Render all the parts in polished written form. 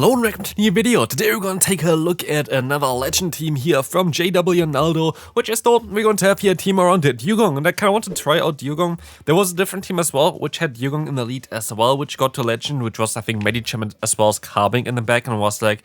Hello and welcome to a new video. Today we're going to take a look at another legend team here from JW and Aldo, which is thought we're going to have here a team around it, Dewgong, and I kind of want to try out Dewgong. There was a different team as well, which had Dewgong in the lead as well, which got to legend, which was I think MEWeedle as well as Carbing in the back, and was like,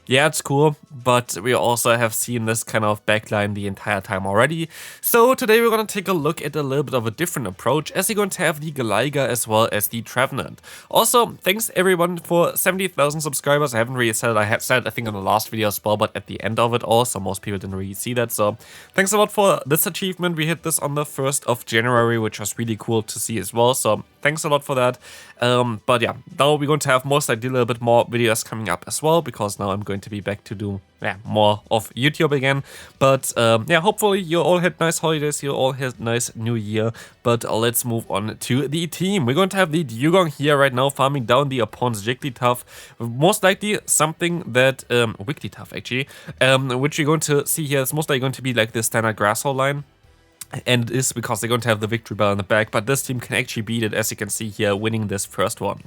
yeah, it's cool, but we also have seen this kind of backline the entire time already. So today we're going to take a look at a little bit of a different approach, as you're going to have the Gallagher as well as the Trevenant. Also, thanks everyone for 70,000 subscribers. I haven't really said it. I had said I think in the last video as well, but at the end of it all, so most people didn't really see that. So thanks a lot for this achievement. We hit this on the 1st of January, which was really cool to see as well. So thanks a lot for that. But yeah, now we're going to have most likely a little bit more videos coming up as well, because now I'm going to be back to do more of YouTube again. But yeah, hopefully you all had nice holidays, you all had nice new year. But let's move on to the team. We're going to have the Dewgong here right now farming down the opponent's Jigglypuff. Most likely something that Wigglytuff actually, which you're going to see here is most likely going to be like the standard grass hole line. And it is because they're going to have the victory bell in the back, but this team can actually beat it, as you can see here, winning this first one.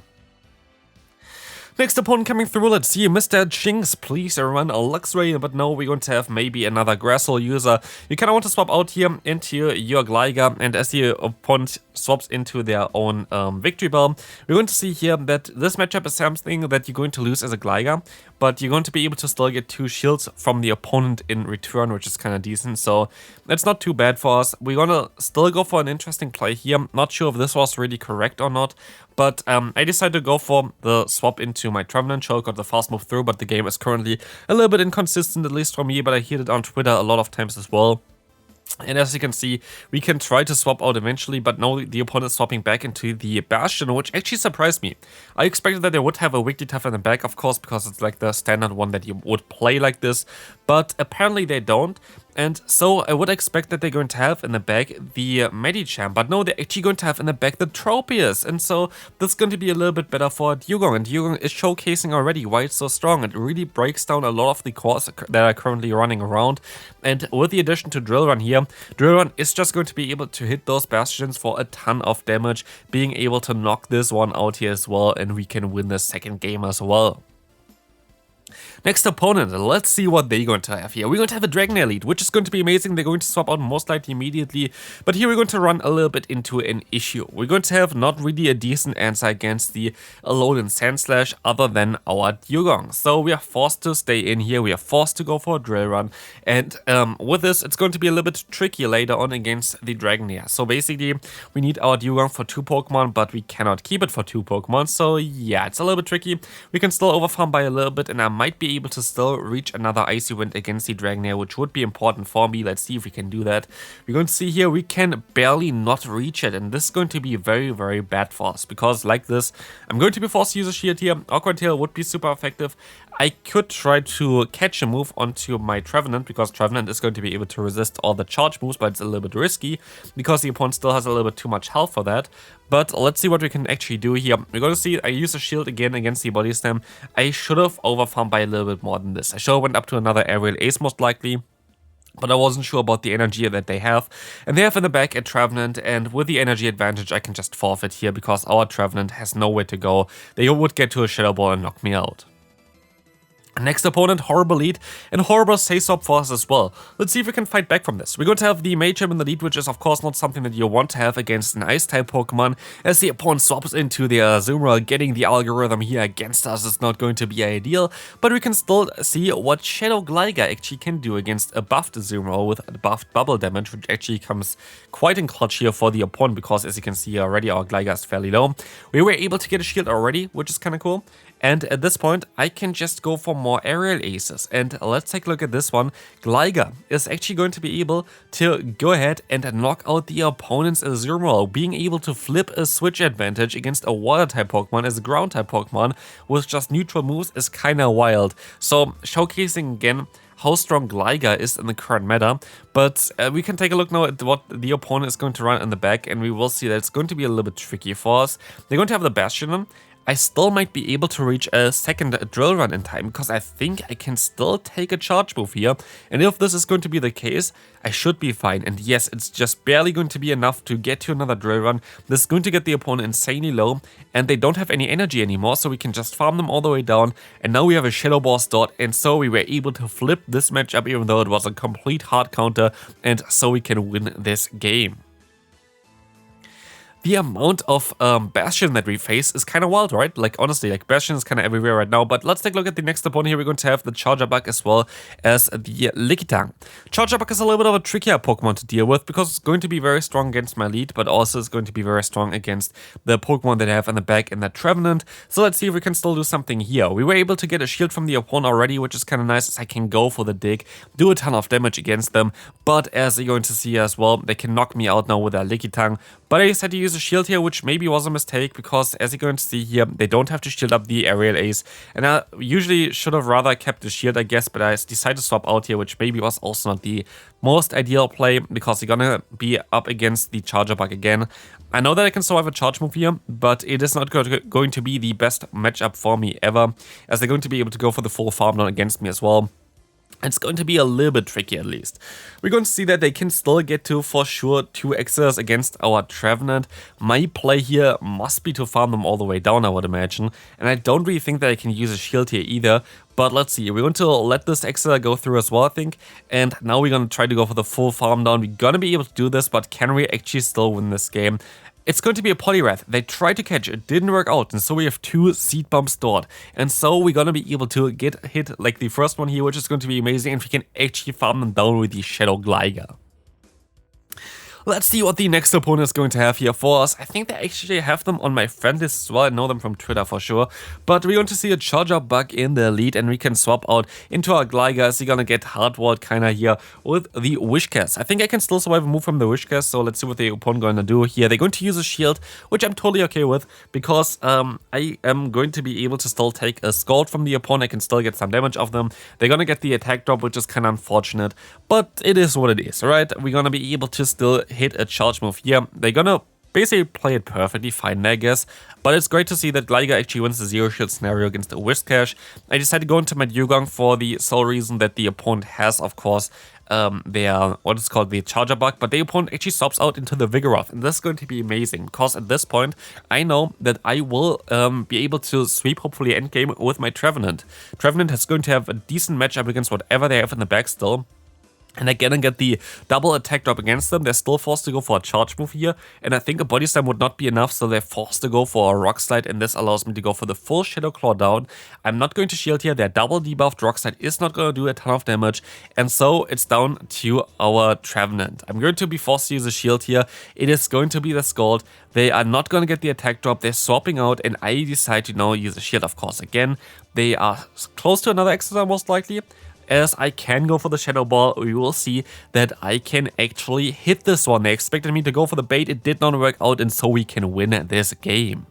Next opponent coming through, let's see, Mr. Jinx, please run a Luxray, but no, we're going to have maybe another Grasshole user. You kind of want to swap out here into your Gligar, and as the opponent swaps into their own Victory Bell, we're going to see here that this matchup is something that you're going to lose as a Gligar, but you're going to be able to still get 2 shields from the opponent in return, which is kind of decent, so that's not too bad for us. We're gonna still go for an interesting play here. Not sure if this was really correct or not, but I decided to go for the swap into my Trevenant Show, got the fast move through, but the game is currently a little bit inconsistent, at least for me, but I heard it on Twitter a lot of times as well. And as you can see, we can try to swap out eventually, but no, the opponent is swapping back into the Bastion, which actually surprised me. I expected that they would have a Wigglytuff in the back, of course, because it's like the standard one that you would play like this, but apparently they don't. And so I would expect that they're going to have in the back the Medicham, but no, they're actually going to have in the back the Tropius. And so this is going to be a little bit better for Dewgong, and Dewgong is showcasing already why it's so strong. It really breaks down a lot of the cores that are currently running around. And with the addition to Drill Run here, Drill Run is just going to be able to hit those Bastions for a ton of damage, being able to knock this one out here as well, and we can win the second game as well. Next opponent, let's see what they're going to have here. We're going to have a Dragonair lead, which is going to be amazing. They're going to swap out most likely immediately. But here we're going to run a little bit into an issue. We're going to have not really a decent answer against the Alolan Sandslash other than our Dewgong. So we are forced to stay in here. We are forced to go for a Drill Run. And with this, it's going to be a little bit tricky later on against the Dragonair. So basically, we need our Dewgong for 2 Pokemon, but we cannot keep it for 2 Pokemon. So yeah, it's a little bit tricky. We can still overfarm by a little bit, and I might be able to still reach another Icy Wind against the Dragonair, which would be important for me. Let's see if we can do that. We're going to see here we can barely not reach it, and this is going to be very, very bad for us, because like this, I'm going to be forced to use a shield here. Awkward Tail would be super effective. I could try to catch a move onto my Trevenant, because Trevenant is going to be able to resist all the charge moves, but it's a little bit risky, because the opponent still has a little bit too much health for that. But let's see what we can actually do here. We're going to see I use a shield again against the Body Slam. I should have overfarmed by a little bit more than this. I should have went up to another Aerial Ace most likely, but I wasn't sure about the energy that they have. And they have in the back a Trevenant, and with the energy advantage I can just forfeit here, because our Trevenant has nowhere to go. They would get to a Shadow Ball and knock me out. Next opponent, Horrible lead, and Horrible stays up for us as well. Let's see if we can fight back from this. We're going to have the Machamp in the lead, which is of course not something that you want to have against an Ice-type Pokemon, as the opponent swaps into the Azumarill. Getting the algorithm here against us is not going to be ideal, but we can still see what Shadow Gligar actually can do against a buffed Azumarill with buffed bubble damage, which actually comes quite in clutch here for the opponent, because as you can see already, our Gligar is fairly low. We were able to get a shield already, which is kind of cool. And at this point, I can just go for more Aerial Aces. And let's take a look at this one. Gligar is actually going to be able to go ahead and knock out the opponent's Azumarill, being able to flip a switch advantage against a Water-type Pokemon as a Ground-type Pokemon with just neutral moves is kinda wild. So, showcasing again how strong Gligar is in the current meta, but we can take a look now at what the opponent is going to run in the back, and we will see that it's going to be a little bit tricky for us. They're going to have the Bastion. I still might be able to reach a second drill run in time, because I think I can still take a charge move here. And if this is going to be the case, I should be fine. And yes, it's just barely going to be enough to get to another drill run. This is going to get the opponent insanely low, and they don't have any energy anymore, so we can just farm them all the way down. And now we have a Shadow Ball stored, and so we were able to flip this matchup, even though it was a complete hard counter, and so we can win this game. The amount of Bastion that we face is kind of wild, right? Like, honestly, like, Bastion is kind of everywhere right now. But let's take a look at the next opponent here. We're going to have the Charger Bug as well as the LilyNiRiain. Charger Bug is a little bit of a trickier Pokemon to deal with, because it's going to be very strong against my lead, but also it's going to be very strong against the Pokemon that I have in the back in that Trevenant. So let's see if we can still do something here. We were able to get a shield from the opponent already, which is kind of nice, as I can go for the dig, do a ton of damage against them. But as you're going to see as well, they can knock me out now with their LilyNiRiain. But I decided to use a shield here, which maybe was a mistake, because as you're going to see here, they don't have to shield up the aerial ace. And I usually should have rather kept the shield, I guess, but I decided to swap out here, which maybe was also not the most ideal play, because you're gonna be up against the Charger Bug again. I know that I can survive a charge move here, but it is not going to be the best matchup for me ever, as they're going to be able to go for the full farm down against me as well. It's going to be a little bit tricky, at least. We're going to see that they can still get to, for sure, 2 Xers against our Trevenant. My play here must be to farm them all the way down, I would imagine. And I don't really think that I can use a shield here either. But let's see, we're going to let this Xer go through as well, I think. And now we're going to try to go for the full farm down. We're going to be able to do this, but can we actually still win this game? It's going to be a Poliwrath. They tried to catch it, didn't work out, and so we have 2 Seed Bombs stored. And so we're gonna be able to get hit like the first one here, which is going to be amazing, and we can actually farm them down with the Shadow Gligar. Let's see what the next opponent is going to have here for us. I think they actually have them on my friend list as well. I know them from Twitter for sure. But we're going to see a Charger Bug in the lead, and we can swap out into our Gligar. So you're going to get hardwalled kind of here with the Wishcast. I think I can still survive a move from the Wishcast, so let's see what the opponent going to do here. They're going to use a shield, which I'm totally okay with, because I am going to be able to still take a Scald from the opponent. I can still get some damage off them. They're going to get the attack drop, which is kind of unfortunate, but it is what it is, right? We're going to be able to still hit a charge move here. They're gonna basically play it perfectly fine, I guess, but it's great to see that Gligar actually wins the zero shield scenario against the Whiscash. I decided to go into my Dewgong for the sole reason that the opponent has, of course, their, what is called the Charger Bug, but the opponent actually swaps out into the Vigoroth, and this is going to be amazing, because at this point, I know that I will be able to sweep, hopefully, endgame with my Trevenant. Trevenant is going to have a decent matchup against whatever they have in the back still. And they're gonna get the double attack drop against them. They're still forced to go for a charge move here. And I think a Body Slam would not be enough, so they're forced to go for a Rock Slide. And this allows me to go for the full Shadow Claw down. I'm not going to shield here. Their double debuffed Rock Slide is not going to do a ton of damage. And so it's down to our Trevenant. I'm going to be forced to use a shield here. It is going to be the Scald. They are not going to get the attack drop. They're swapping out. And I decide to now use a shield, of course, again. They are close to another exercise, most likely. As I can go for the Shadow Ball, we will see that I can actually hit this one. They expected me to go for the bait, it did not work out, and so we can win this game.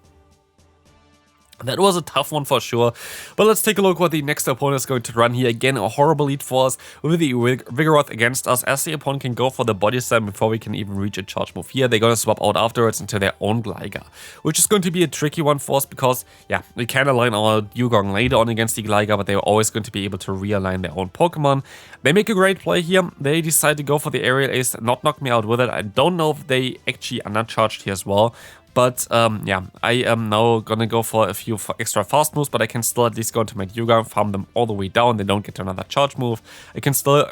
That was a tough one for sure, but let's take a look what the next opponent is going to run here. Again, a horrible lead for us with the Vigoroth against us, as the opponent can go for the Body Slam before we can even reach a charge move here. They're going to swap out afterwards into their own Gligar, which is going to be a tricky one for us because, yeah, we can align our Dewgong later on against the Gligar, but they're always going to be able to realign their own Pokemon. They make a great play here. They decide to go for the Aerial Ace, not knock me out with it. I don't know if they actually are not charged here as well. But yeah, I am now gonna go for a few extra fast moves, but I can still at least go into my Dewgong, farm them all the way down. They don't get another charge move. I can still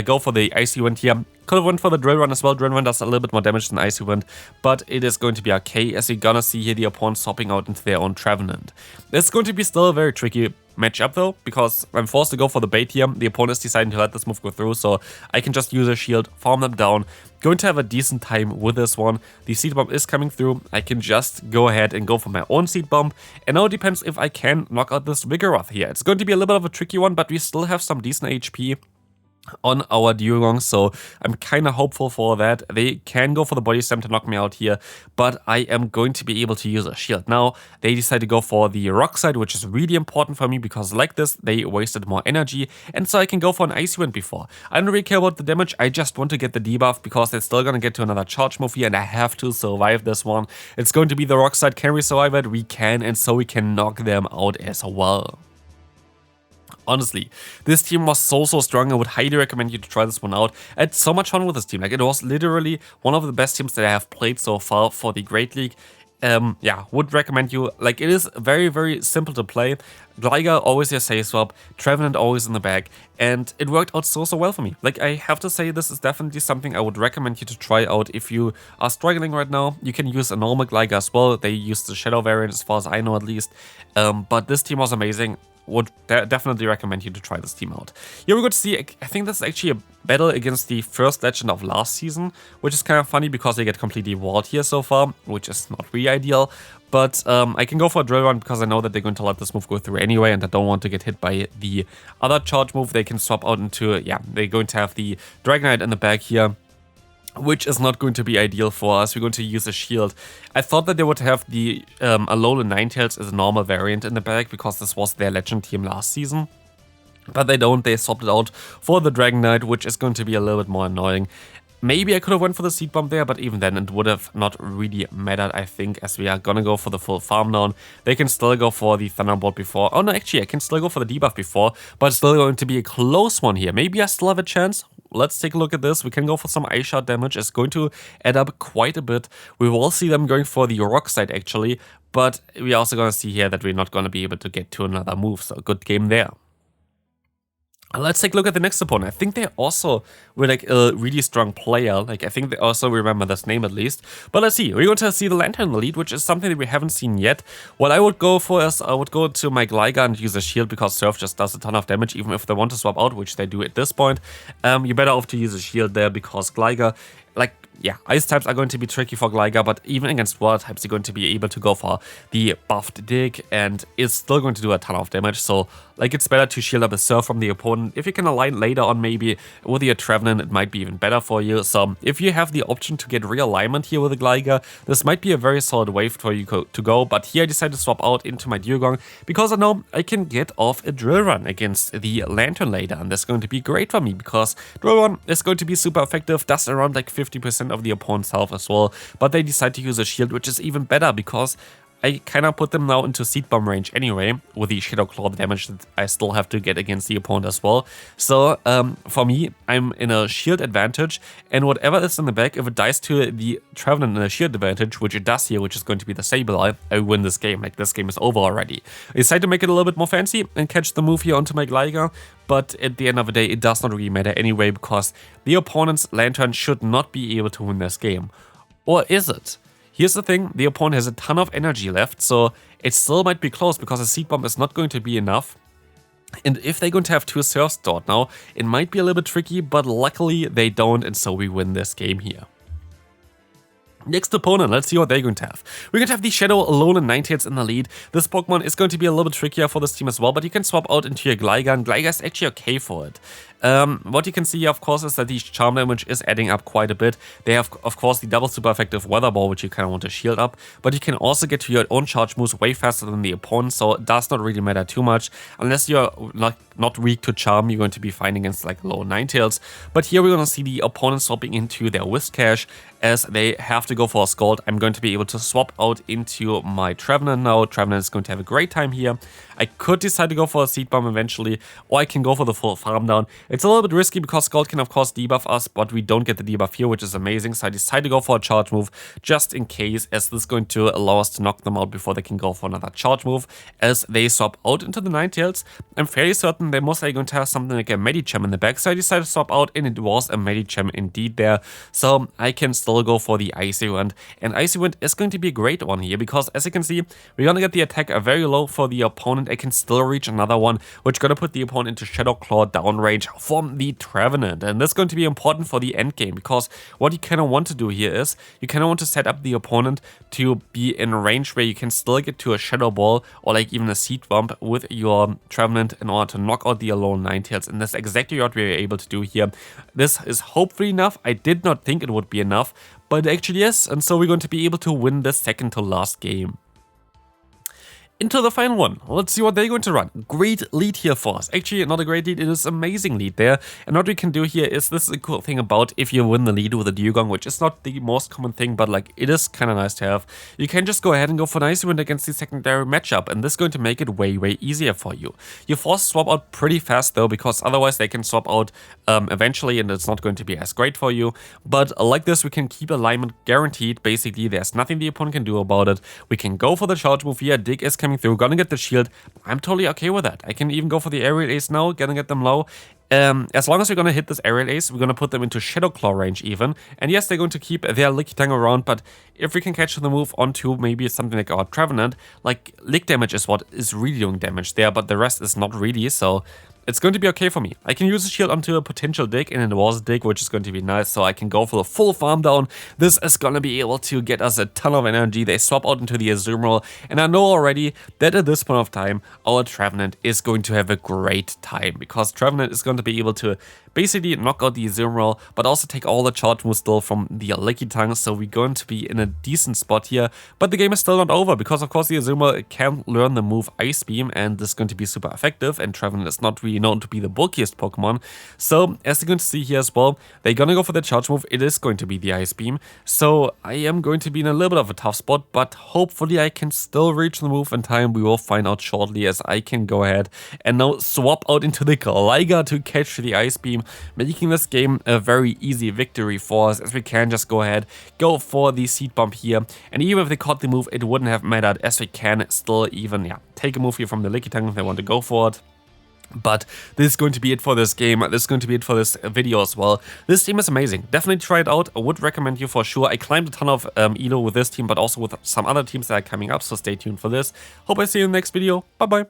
go for the Icy Wind here. Could have went for the Drill Run as well. Drill Run does a little bit more damage than Icy Wind, but it is going to be okay, as you're gonna see here the opponent swapping out into their own Trevenant. It's going to be still a very tricky matchup though, because I'm forced to go for the bait here. The opponent is deciding to let this move go through, so I can just use a shield, farm them down. Going to have a decent time with this one. The Seed Bomb is coming through. I can just go ahead and go for my own Seed Bomb. And now it depends if I can knock out this Vigoroth here. It's going to be a little bit of a tricky one, but we still have some decent HP. on our Dewgong, so I'm kind of hopeful for that. They can go for the body slam to knock me out here, but I am going to be able to use a shield. Now, they decide to go for the rock side, which is really important for me because like this, they wasted more energy, and so I can go for an icy wind before. I don't really care about the damage, I just want to get the debuff because they're still going to get to another charge move here, and I have to survive this one. It's going to be the rock side. Can we survive it? We can, and so we can knock them out as well. Honestly, this team was so strong. I would highly recommend you to try this one out. I had so much fun with this team. Like, it was literally one of the best teams that I have played so far for the Great League. Yeah, would recommend you. Like, it is very simple to play. Gligar always your safe swap, Trevenant always in the back, and it worked out so well for me. Like, I have to say, this is definitely something I would recommend you to try out if you are struggling right now. You can use a normal Gligar as well. They use the Shadow variant as far as I know at least, but this team was amazing. Would definitely recommend you to try this team out. Here we got to see, I think this is actually a battle against the first legend of last season, which is kind of funny because they get completely walled here so far, which is not really ideal. But I can go for a drill run because I know that they're going to let this move go through anyway, and I don't want to get hit by the other charge move. They can swap out into, yeah, they're going to have the Dragonite in the back here, which is not going to be ideal for us. We're going to use a shield. I thought that they would have the Alolan Ninetales as a normal variant in the back because this was their legend team last season. But they don't. They swapped it out for the Dragonite, which is going to be a little bit more annoying. Maybe I could have went for the Seed Bomb there, but even then it would have not really mattered, I think, as we are gonna go for the full farm down. They can still go for the Thunderbolt before. Oh no, actually, I can still go for the debuff before, but it's still going to be a close one here. Maybe I still have a chance. Let's take a look at this. We can go for some Ice Shot damage. It's going to add up quite a bit. We will see them going for the Rock side, actually, but we're also gonna see here that we're not gonna be able to get to another move, so good game there. Let's take a look at the next opponent. I think they also were like a really strong player. Like, I think they also remember this name at least. But let's see. We're going to see the Lantern in the lead, which is something that we haven't seen yet. What I would go for is I would go to my Gligar and use a shield because Surf just does a ton of damage, even if they want to swap out, which they do at this point. You're better off to use a shield there because Gligar, like, yeah, Ice types are going to be tricky for Gligar, but even against Water types, you're going to be able to go for the buffed Dig, and it's still going to do a ton of damage, so, like, it's better to shield up a Surf from the opponent. If you can align later on, maybe, with your Trevenant, it might be even better for you, so if you have the option to get realignment here with a Gligar, this might be a very solid wave for you to go, but here I decided to swap out into my Dewgong, because I know I can get off a Drill Run against the Lantern later, and that's going to be great for me, because Drill Run is going to be super effective, does around like 50% of the opponent's health as well, but they decide to use a shield, which is even better because I kind of put them now into Seed Bomb range anyway, with the Shadow Claw damage that I still have to get against the opponent as well. So for me, I'm in a shield advantage, and whatever is in the back, if it dies to the Trevenant in a shield advantage, which it does here, which is going to be the Sableye, I win this game. Like, this game is over already. I decided to make it a little bit more fancy and catch the move here onto my Gligar, but at the end of the day, it does not really matter anyway, because the opponent's Lantern should not be able to win this game. Or is it? Here's the thing, the opponent has a ton of energy left, so it still might be close because a Seed Bomb is not going to be enough. And if they're going to have two Surfs stored now, it might be a little bit tricky, but luckily they don't, and so we win this game here. Next opponent, let's see what they're going to have. We're going to have the Shadow Alolan Ninetales in the lead. This Pokemon is going to be a little bit trickier for this team as well, but you can swap out into your Gligar, and Gligar is actually okay for it. What you can see, of course, is that the charm damage is adding up quite a bit. They have, of course, the double super effective Weather Ball, which you kind of want to shield up, but you can also get to your own charge moves way faster than the opponent, so it does not really matter too much. Unless you're not weak to charm, you're going to be fine against like low Ninetales. But here we're going to see the opponent swapping into their Whiscash, as they have to go for a Scald. I'm going to be able to swap out into my Trevenant now. Trevenant is going to have a great time here. I could decide to go for a Seed Bomb eventually, or I can go for the full farm down. It's a little bit risky because Scald can of course debuff us, but we don't get the debuff here, which is amazing. So I decided to go for a charge move just in case, as this is going to allow us to knock them out before they can go for another charge move, as they swap out into the Ninetales. I'm fairly certain they're most likely going to have something like a Medicham in the back, so I decided to swap out, and it was a Medicham indeed there. So I can still go for the Icy Wind, and Icy Wind is going to be a great one here, because as you can see, we're going to get the attack very low for the opponent. I can still reach another one, which is going to put the opponent into Shadow Claw down range from the Trevenant, and that's going to be important for the end game, because what you kind of want to do here is you kind of want to set up the opponent to be in range where you can still get to a Shadow Ball or like even a Seed Bomb with your Trevenant in order to knock out the Alone Ninetales, and that's exactly what we were able to do here. This is hopefully enough. I did not think it would be enough, but it actually is, and so we're going to be able to win the second to last game. Into the final one. Let's see what they're going to run. Great lead here for us. Actually, not a great lead, it is amazing lead there. And what we can do here is, this is a cool thing about if you win the lead with a Dewgong, which is not the most common thing, but like it is kind of nice to have. You can just go ahead and go for an Icy Wind against the secondary matchup, and this is going to make it way easier for you. You're forced to swap out pretty fast though, because otherwise they can swap out eventually, and it's not going to be as great for you. But like this, we can keep alignment guaranteed. Basically, there's nothing the opponent can do about it. We can go for the charge move here. Dig is coming through, gonna get the shield. I'm totally okay with that. I can even go for the aerial ace now, gonna get them low. As long as we're gonna hit this aerial ace, we're gonna put them into Shadow Claw range even. And yes, they're going to keep their Lickitung around, but if we can catch the move onto maybe something like our Trevenant, like lick damage is what is really doing damage there, but the rest is not really, so it's going to be okay for me. I can use a shield onto a potential dig, and it was a dig, which is going to be nice, so I can go for the full farm down. This is going to be able to get us a ton of energy. They swap out into the Azumarill, and I know already that at this point of time, our Trevenant is going to have a great time, because Trevenant is going to be able to basically knock out the Azumarill, but also take all the charge moves still from the Lickitung, so we're going to be in a decent spot here. But the game is still not over, because of course the Azumarill can learn the move Ice Beam, and this is going to be super effective, and Trevenant is not really known to be the bulkiest Pokemon. So as you're going to see here as well, they're gonna go for the charge move. It is going to be the Ice Beam, so I am going to be in a little bit of a tough spot, but hopefully I can still reach the move in time. We will find out shortly, as I can go ahead and now swap out into the Gligar to catch the Ice Beam, making this game a very easy victory for us, as we can just go ahead, go for the Seed Bomb here, and even if they caught the move, it wouldn't have mattered, as we can still even take a move here from the Lickitung if they want to go for it. But this is going to be it for this game. This is going to be it for this video as well. This team is amazing. Definitely try it out. I would recommend you for sure. I climbed a ton of elo with this team, but also with some other teams that are coming up, so stay tuned for this. Hope I see you in the next video. Bye bye.